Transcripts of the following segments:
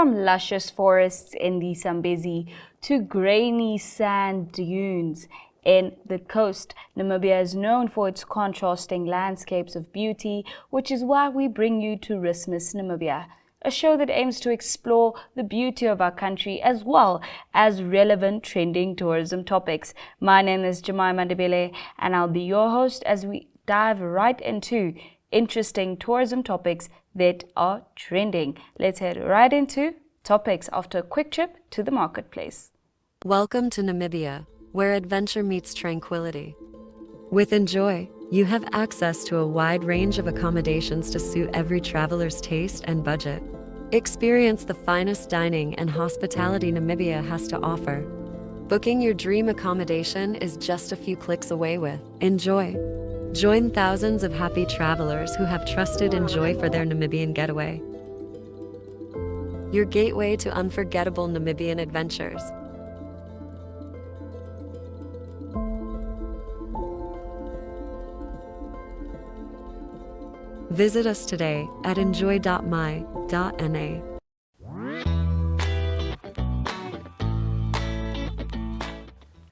From luscious forests in the Zambezi to grainy sand dunes in the coast, Namibia is known for its contrasting landscapes of beauty, which is why we bring you Tourismus Namibia, a show that aims to explore the beauty of our country as well as relevant trending tourism topics. My name is Jemima Ndebele, and I'll be your host as we dive right into interesting tourism topics that are trending. Let's head right into topics after a quick trip to the marketplace. Welcome to Namibia, where adventure meets tranquility. With Enjoy, you have access to a wide range of accommodations to suit every traveler's taste and budget. Experience the finest dining and hospitality Namibia has to offer. Booking your dream accommodation is just a few clicks away with Enjoy. Join thousands of happy travelers who have trusted Enjoy for their Namibian getaway. Your gateway to unforgettable Namibian adventures. Visit us today at enjoy.my.na.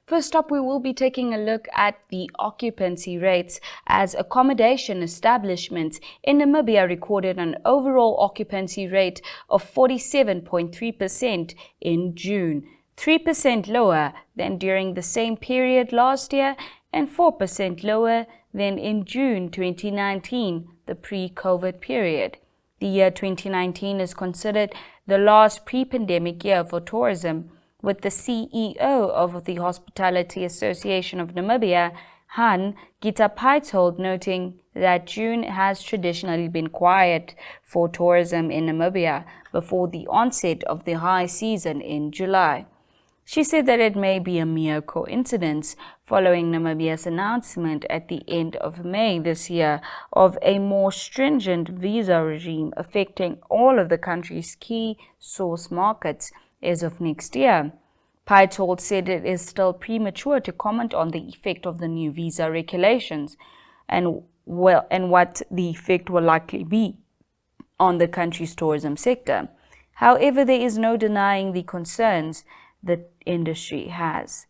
First up, we will be taking a look at the occupancy rates as accommodation establishments in Namibia recorded an overall occupancy rate of 47.3% in June, 3% lower than during the same period last year and 4% lower than in June 2019, the pre-COVID period. The year 2019 is considered the last pre-pandemic year for tourism, with the CEO of the Hospitality Association of Namibia, Han Gita-Paitold, noting that June has traditionally been quiet for tourism in Namibia before the onset of the high season in July. She said that it may be a mere coincidence following Namibia's announcement at the end of May this year of a more stringent visa regime affecting all of the country's key source markets as of next year. Paitold said it is still premature to comment on the effect of the new visa regulations and what the effect will likely be on the country's tourism sector. However, there is no denying the concerns the industry has.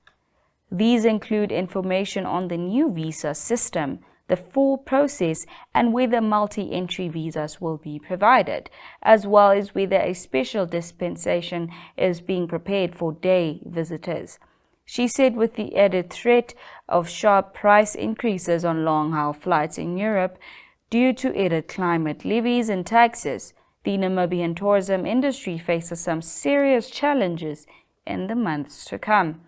These include information on the new visa system, the full process, and whether multi-entry visas will be provided, as well as whether a special dispensation is being prepared for day visitors. She said with the added threat of sharp price increases on long-haul flights in Europe due to added climate levies and taxes, the Namibian tourism industry faces some serious challenges in the months to come.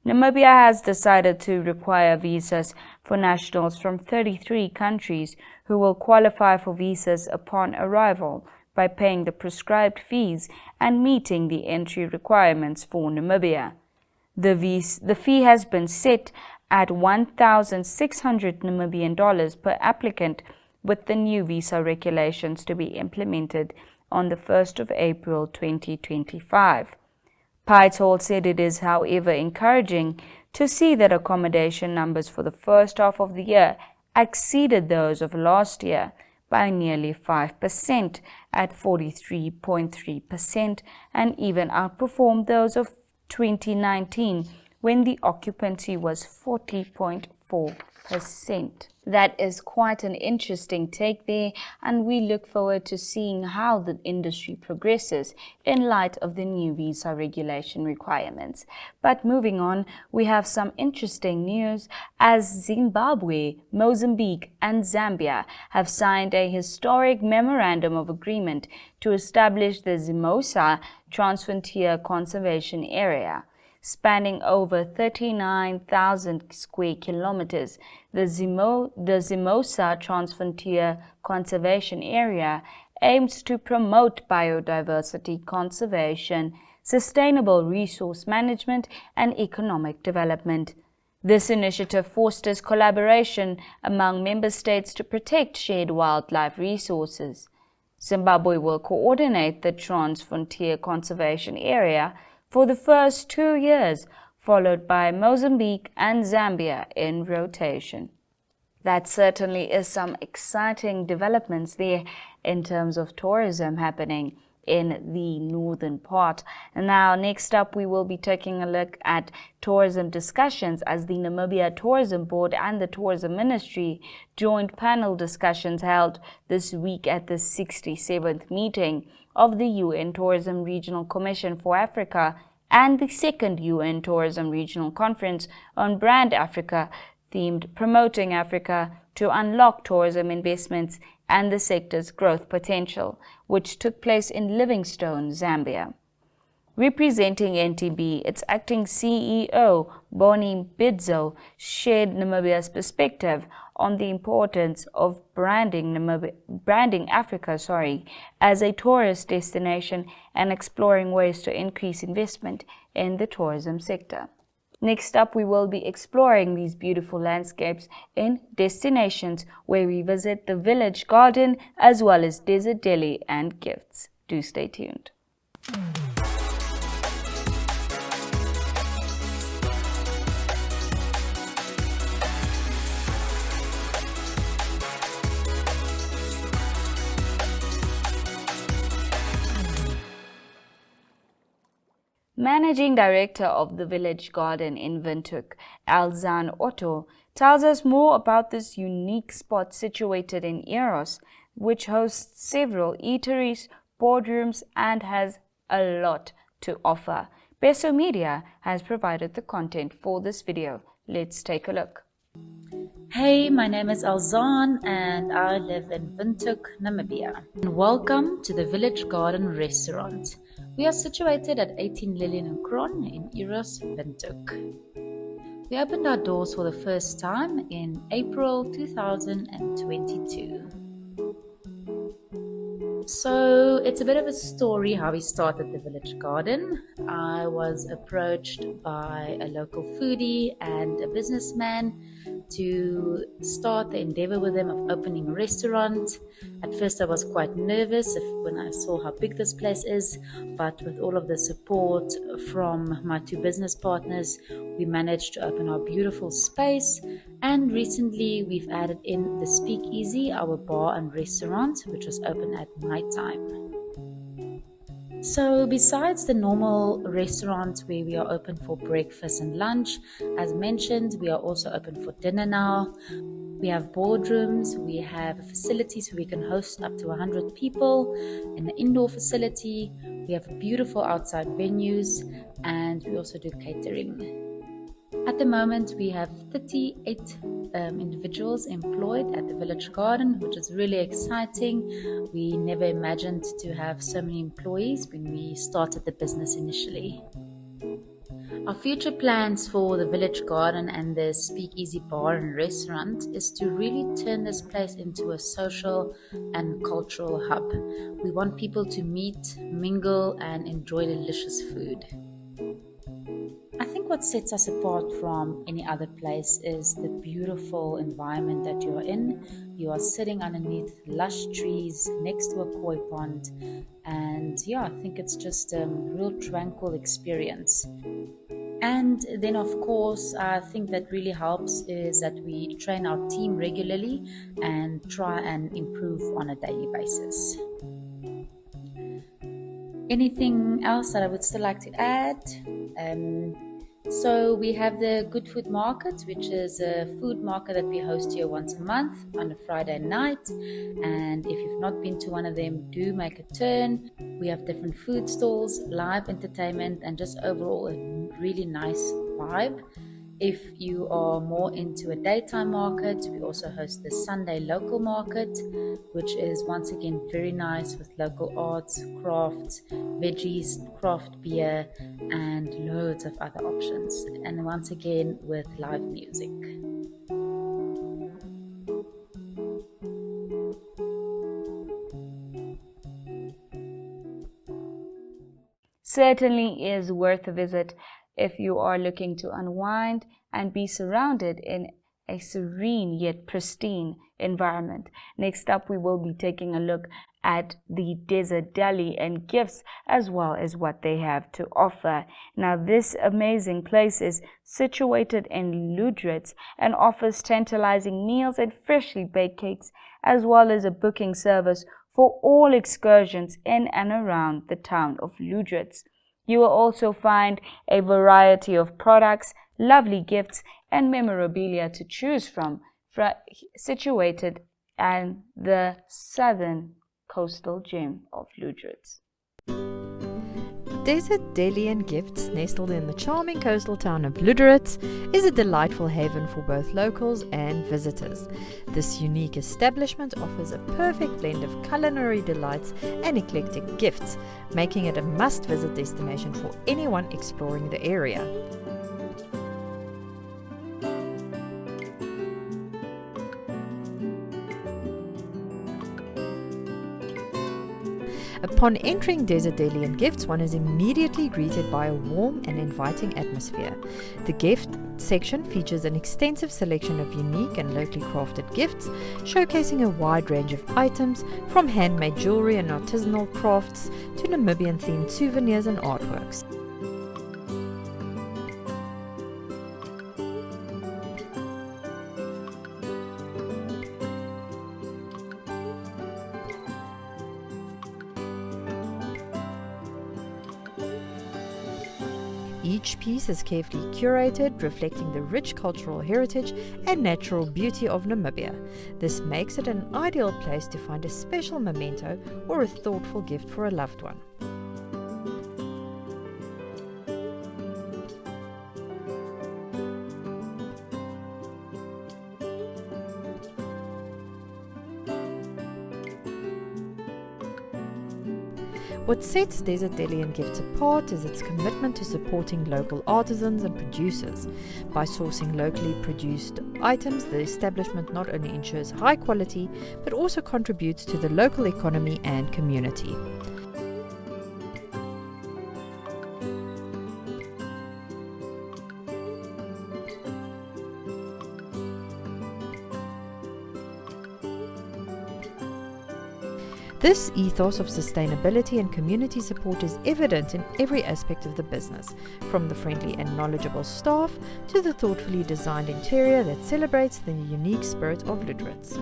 Namibia has decided to require visas for nationals from 33 countries who will qualify for visas upon arrival by paying the prescribed fees and meeting the entry requirements for Namibia. The fee has been set at 1,600 Namibian dollars per applicant, with the new visa regulations to be implemented on the 1st of April 2025. Paitold said it is, however, encouraging to see that accommodation numbers for the first half of the year exceeded those of last year by nearly 5% at 43.3% and even outperformed those of 2019 when the occupancy was 40.4%. That is quite an interesting take there, and we look forward to seeing how the industry progresses in light of the new visa regulation requirements. But moving on, we have some interesting news as Zimbabwe, Mozambique, and Zambia have signed a historic memorandum of agreement to establish the Zimosa Transfrontier Conservation Area. Spanning over 39,000 square kilometers, the Zimosa Transfrontier Conservation Area aims to promote biodiversity conservation, sustainable resource management, and economic development. This initiative fosters collaboration among member states to protect shared wildlife resources. Zimbabwe will coordinate the Transfrontier Conservation Area for the first 2 years, followed by Mozambique and Zambia in rotation. That certainly is some exciting developments there in terms of tourism happening in the northern part. And now, next up, we will be taking a look at tourism discussions as the Namibia Tourism Board and the Tourism Ministry joint panel discussions held this week at the 67th meeting of the UN Tourism Regional Commission for Africa and the second UN Tourism Regional Conference on Brand Africa, themed Promoting Africa to Unlock Tourism Investments and the Sector's Growth Potential, which took place in Livingstone, Zambia. Representing NTB, its acting CEO, Boni Bidzo, shared Namibia's perspective on the importance of branding Africa as a tourist destination and exploring ways to increase investment in the tourism sector. Next up, we will be exploring these beautiful landscapes in destinations where we visit the village garden as well as Desert Deli and Gifts. Do stay tuned. Managing Director of the Village Garden in Windhoek, Alzan Otto, tells us more about this unique spot situated in Eros, which hosts several eateries, boardrooms, and has a lot to offer. Beso Media has provided the content for this video. Let's take a look. Hey, my name is Alzan and I live in Windhoek, Namibia. And welcome to the Village Garden restaurant. We are situated at 18 Lilienkron in Eros, Windhoek. We opened our doors for the first time in April 2022. So it's a bit of a story how we started the Village Garden. I was approached by a local foodie and a businessman to start the endeavor with them of opening a restaurant. At first I was quite nervous when I saw how big this place is, but with all of the support from my two business partners, we managed to open our beautiful space. And recently we've added in the Speakeasy, our bar and restaurant, which was open at night time. So besides the normal restaurant where we are open for breakfast and lunch, as mentioned, we are also open for dinner now. We have boardrooms, we have facilities where we can host up to 100 people in the indoor facility. We have beautiful outside venues and we also do catering. At the moment, we have 38 individuals employed at the Village Garden, which is really exciting. We never imagined to have so many employees when we started the business initially. Our future plans for the Village Garden and the Speakeasy Bar and Restaurant is to really turn this place into a social and cultural hub. We want people to meet, mingle, and enjoy delicious food. I think what sets us apart from any other place is the beautiful environment that you're in. You are sitting underneath lush trees next to a koi pond, and I think it's just a real tranquil experience. And then of course, I think that really helps is that we train our team regularly and try and improve on a daily basis. Anything else that I would still like to add? So we have the Good Food Market, which is a food market that we host here once a month on a Friday night. And if you've not been to one of them, do make a turn. We have different food stalls, live entertainment, and just overall a really nice vibe. If you are more into a daytime market, we also host the Sunday local market, which is once again very nice with local arts, crafts, veggies, craft beer, and loads of other options. And once again with live music. Certainly is worth a visit if you are looking to unwind and be surrounded in a serene yet pristine environment. Next up, we will be taking a look at the Desert Deli and Gifts as well as what they have to offer. Now, this amazing place is situated in Luderitz and offers tantalizing meals and freshly baked cakes as well as a booking service for all excursions in and around the town of Luderitz. You will also find a variety of products, lovely gifts, and memorabilia to choose from, situated in the southern coastal gem of Luderitz. Desert Deli Gifts, nestled in the charming coastal town of Luderitz, is a delightful haven for both locals and visitors. This unique establishment offers a perfect blend of culinary delights and eclectic gifts, making it a must-visit destination for anyone exploring the area. Upon entering Desert Deli Gifts, one is immediately greeted by a warm and inviting atmosphere. The gift section features an extensive selection of unique and locally crafted gifts, showcasing a wide range of items from handmade jewelry and artisanal crafts to Namibian-themed souvenirs and artworks. Each piece is carefully curated, reflecting the rich cultural heritage and natural beauty of Namibia. This makes it an ideal place to find a special memento or a thoughtful gift for a loved one. What sets Desert Deli Gifts apart is its commitment to supporting local artisans and producers. By sourcing locally produced items, the establishment not only ensures high quality, but also contributes to the local economy and community. This ethos of sustainability and community support is evident in every aspect of the business, from the friendly and knowledgeable staff to the thoughtfully designed interior that celebrates the unique spirit of Luderitz.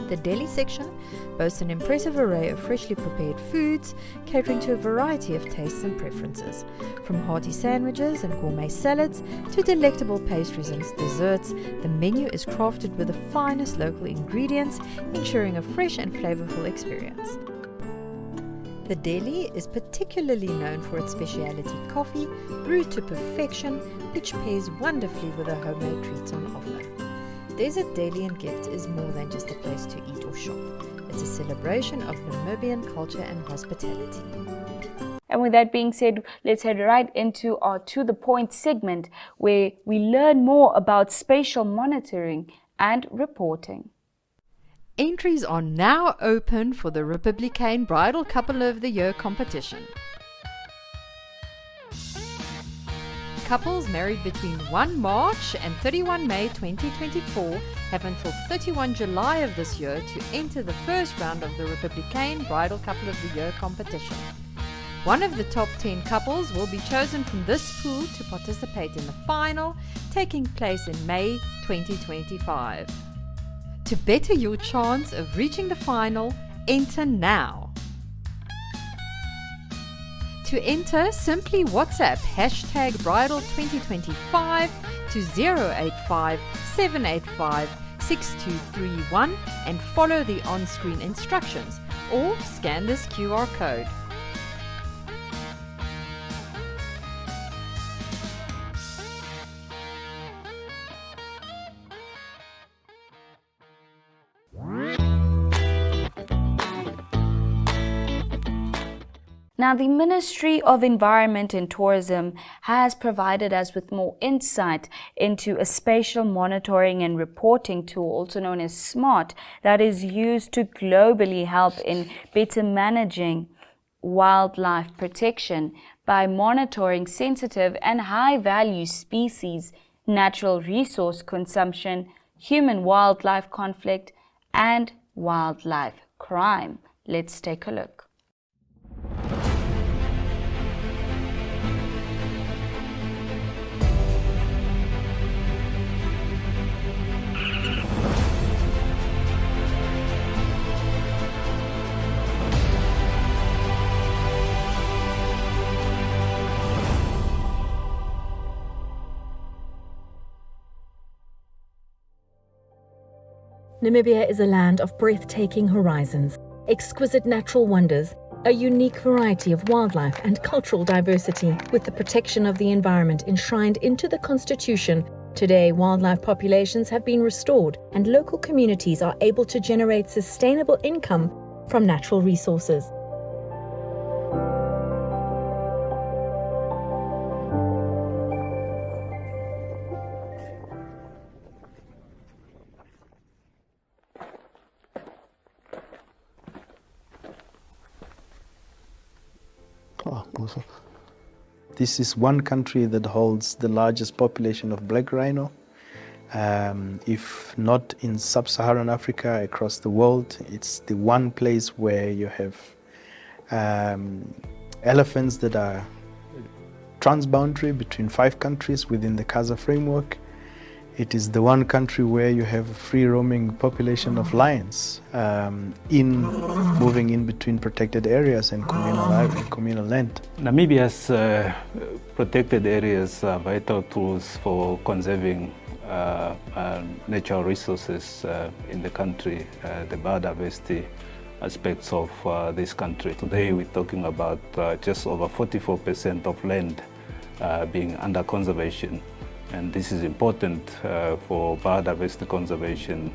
The deli section boasts an impressive array of freshly prepared foods, catering to a variety of tastes and preferences. From hearty sandwiches and gourmet salads to delectable pastries and desserts, the menu is crafted with the finest local ingredients, ensuring a fresh and flavorful experience. The deli is particularly known for its specialty coffee, brewed to perfection, which pairs wonderfully with the homemade treats on offer. Desert Deli Gifts is more than just a place to eat or shop. It's a celebration of Namibian culture and hospitality. And with that being said, let's head right into our To The Point segment, where we learn more about spatial monitoring and reporting. Entries are now open for the Republican Bridal Couple of the Year competition. Couples married between 1 March and 31 May 2024 have until 31 July of this year to enter the first round of the Republican Bridal Couple of the Year competition. One of the top 10 couples will be chosen from this pool to participate in the final, taking place in May 2025. To better your chance of reaching the final, enter now. To enter, simply WhatsApp #Bridal2025 to 085 785 6231 and follow the on-screen instructions, or scan this QR code. Now, the Ministry of Environment and Tourism has provided us with more insight into a spatial monitoring and reporting tool, also known as SMART, that is used to globally help in better managing wildlife protection by monitoring sensitive and high-value species, natural resource consumption, human-wildlife conflict, and wildlife crime. Let's take a look. Namibia is a land of breathtaking horizons, exquisite natural wonders, a unique variety of wildlife and cultural diversity. With the protection of the environment enshrined into the Constitution, today wildlife populations have been restored and local communities are able to generate sustainable income from natural resources. This is one country that holds the largest population of black rhino. If not in sub-Saharan Africa, across the world, it's the one place where you have elephants that are transboundary between 5 countries within the CASA framework. It is the one country where you have a free-roaming population of lions moving in between protected areas and communal land. Namibia's protected areas are vital tools for conserving natural resources in the country, the biodiversity aspects of this country. Today we're talking about just over 44% of land being under conservation. And this is important for biodiversity conservation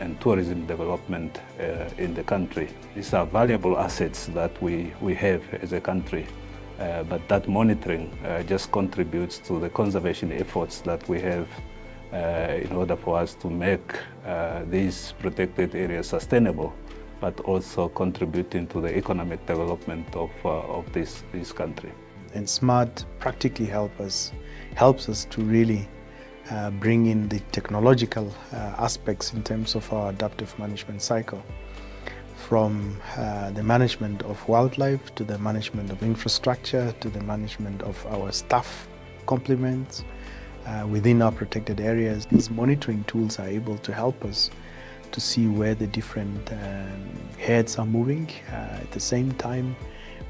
and tourism development in the country. These are valuable assets that we have as a country, but that monitoring just contributes to the conservation efforts that we have in order for us to make these protected areas sustainable, but also contributing to the economic development of this country. And SMART practically helps us to really bring in the technological aspects in terms of our adaptive management cycle, from the management of wildlife to the management of infrastructure to the management of our staff complements within our protected areas. These monitoring tools are able to help us to see where the different herds are moving. At the same time,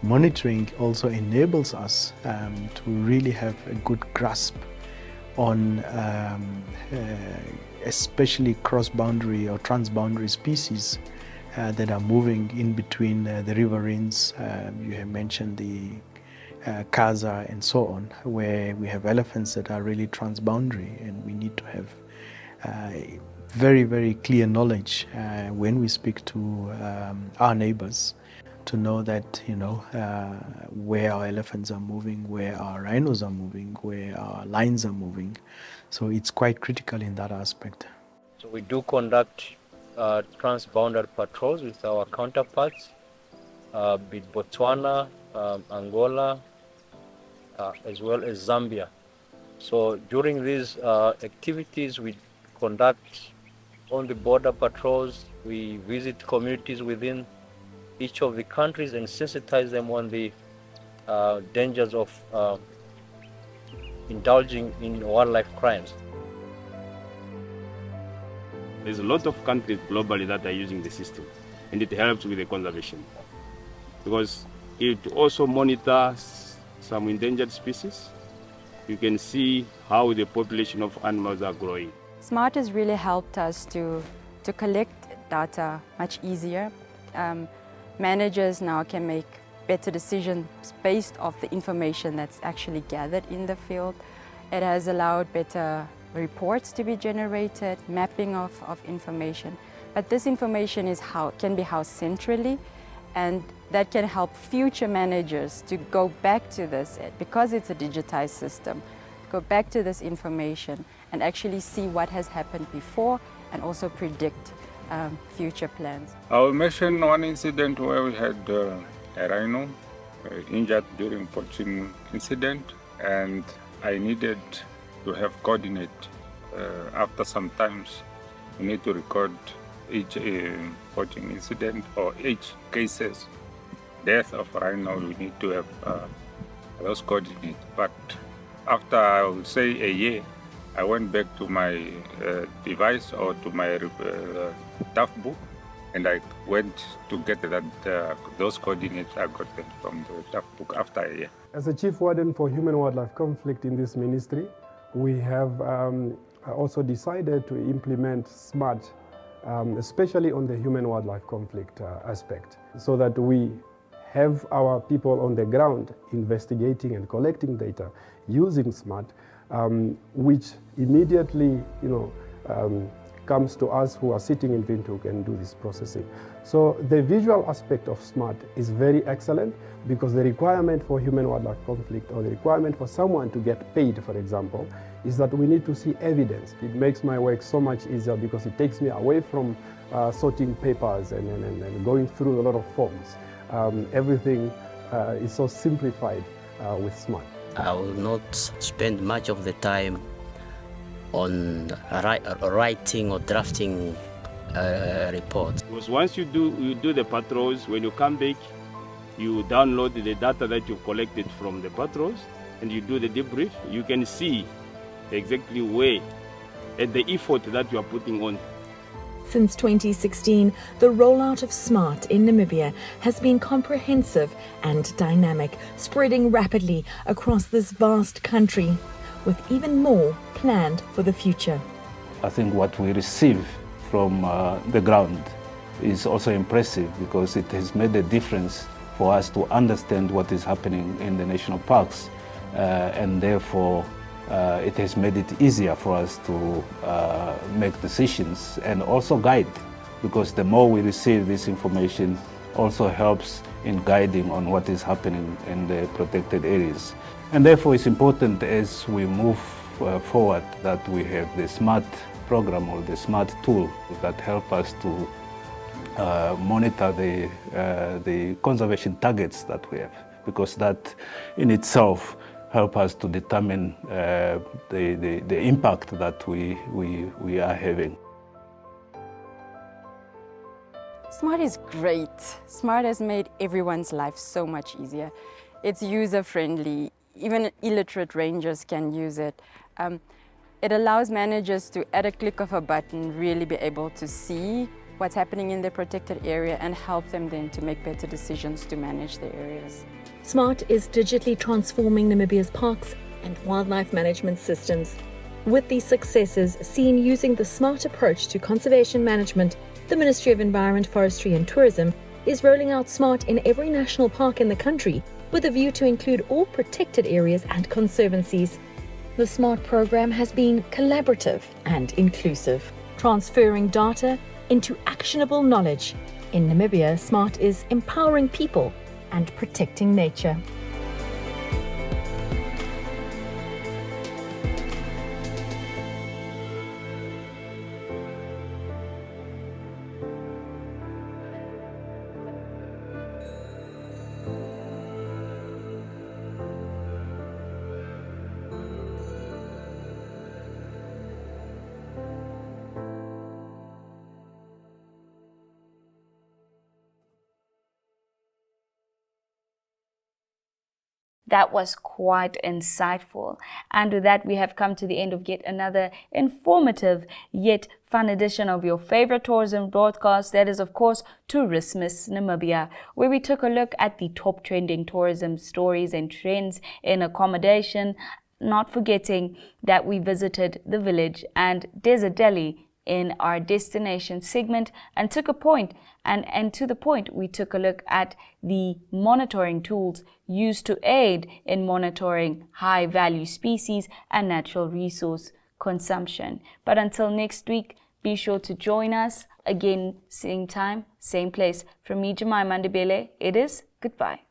monitoring also enables us to really have a good grasp on especially cross-boundary or transboundary species that are moving in between the riverines. You have mentioned the CASA and so on, where we have elephants that are really transboundary, and we need to have very, very clear knowledge when we speak to our neighbors, to know that, where our elephants are moving, where our rhinos are moving, where our lions are moving. So it's quite critical in that aspect. So we do conduct transboundary patrols with our counterparts, be it Botswana, Angola, as well as Zambia. So during these activities, we conduct on the border patrols, we visit communities within each of the countries and sensitize them on the dangers of indulging in wildlife crimes. There's a lot of countries globally that are using the system, and it helps with the conservation because it also monitors some endangered species. You can see how the population of animals are growing. SMART has really helped us to collect data much easier. Managers now can make better decisions based off the information that's actually gathered in the field. It has allowed better reports to be generated, mapping of information. But this information can be housed centrally, and that can help future managers to go back to this, because it's a digitized system, go back to this information and actually see what has happened before and also predict future plans. I'll mention one incident where we had a rhino injured during poaching incident, and I needed to have coordinate. After some times, we need to record each poaching incident or each cases, death of rhino, we need to have those coordinates. But after, I will say, a year, I went back to my device or to my tough book, and I went to get those coordinates. I got them from the tough book after a year. As a Chief Warden for Human-Wildlife Conflict in this ministry, we have also decided to implement SMART, especially on the human-wildlife conflict aspect, so that we have our people on the ground investigating and collecting data using SMART, which immediately, comes to us who are sitting in Windhoek and do this processing. So the visual aspect of SMART is very excellent, because the requirement for human-wildlife conflict, or the requirement for someone to get paid, for example, is that we need to see evidence. It makes my work so much easier, because it takes me away from sorting papers and going through a lot of forms. Everything is so simplified with SMART. I will not spend much of the time on writing or drafting reports. Because once you do the patrols, when you come back, you download the data that you've collected from the patrols, and you do the debrief. You can see exactly where and the effort that you are putting on. Since 2016, the rollout of SMART in Namibia has been comprehensive and dynamic, spreading rapidly across this vast country, with even more planned for the future. I think what we receive from the ground is also impressive, because it has made a difference for us to understand what is happening in the national parks, and therefore it has made it easier for us to make decisions and also guide, because the more we receive this information also helps in guiding on what is happening in the protected areas. And therefore it's important, as we move forward, that we have the SMART program or the SMART tool that help us to monitor the conservation targets that we have, because that in itself help us to determine the impact that we are having. SMART is great. SMART has made everyone's life so much easier. It's user-friendly. Even illiterate rangers can use it. It allows managers to, at a click of a button, really be able to see what's happening in their protected area and help them then to make better decisions to manage their areas. SMART is digitally transforming Namibia's parks and wildlife management systems. With these successes seen using the SMART approach to conservation management, the Ministry of Environment, Forestry and Tourism is rolling out SMART in every national park in the country, with a view to include all protected areas and conservancies. The SMART program has been collaborative and inclusive, transferring data into actionable knowledge. In Namibia, SMART is empowering people and protecting nature. That was quite insightful. And with that, we have come to the end of yet another informative yet fun edition of your favorite tourism broadcast. That is, of course, Tourismus Namibia, where we took a look at the top trending tourism stories and trends in accommodation, not forgetting that we visited the village and Desert Deli in our destination segment and took a point. And to the point, we took a look at the monitoring tools used to aid in monitoring high-value species and natural resource consumption. But until next week, be sure to join us again, same time, same place. From me, Jemima Ndebele, it is goodbye.